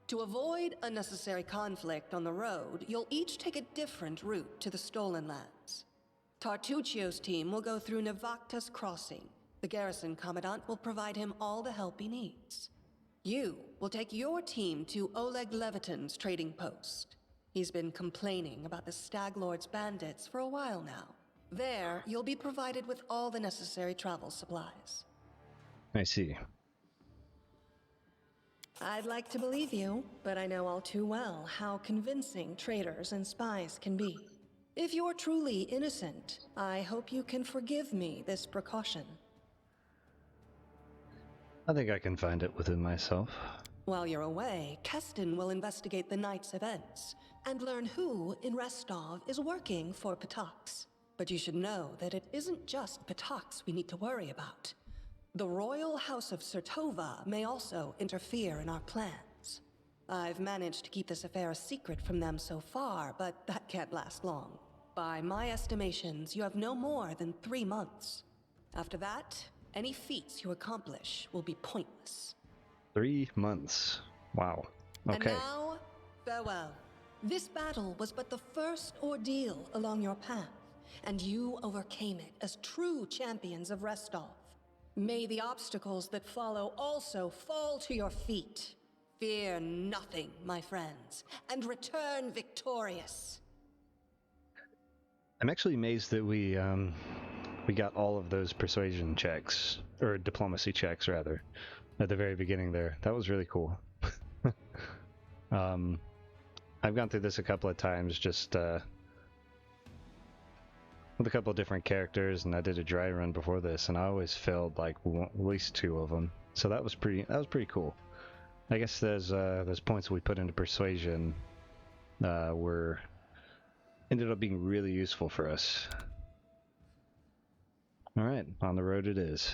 To avoid unnecessary conflict on the road, you'll each take a different route to the Stolen Lands. Tartuccio's team will go through Navacta's Crossing. The garrison commandant will provide him all the help he needs. You will take your team to Oleg Leviton's trading post. He's been complaining about the Stag Lord's bandits for a while now. There, you'll be provided with all the necessary travel supplies. I see. I'd like to believe you, but I know all too well how convincing traitors and spies can be. If you're truly innocent, I hope you can forgive me this precaution. I think I can find it within myself. While you're away, Keston will investigate the night's events and learn who in Restov is working for Patox. But you should know that it isn't just Patox we need to worry about. The Royal House of Sertova may also interfere in our plans. I've managed to keep this affair a secret from them so far, but that can't last long. By my estimations, you have no more than 3 months. After that, any feats you accomplish will be pointless. 3 months. Wow. Okay. And now, farewell. This battle was but the first ordeal along your path, and you overcame it as true champions of Restov. May the obstacles that follow also fall to your feet. Fear nothing, my friends, and return victorious. I'm actually amazed that we got all of those persuasion checks, or diplomacy checks rather, at the very beginning there. That was really cool. I've gone through this a couple of times just with a couple of different characters, and I did a dry run before this, and I always failed like at least 2 of them. So that was pretty cool. I guess those points we put into persuasion ended up being really useful for us. All right, on the road it is.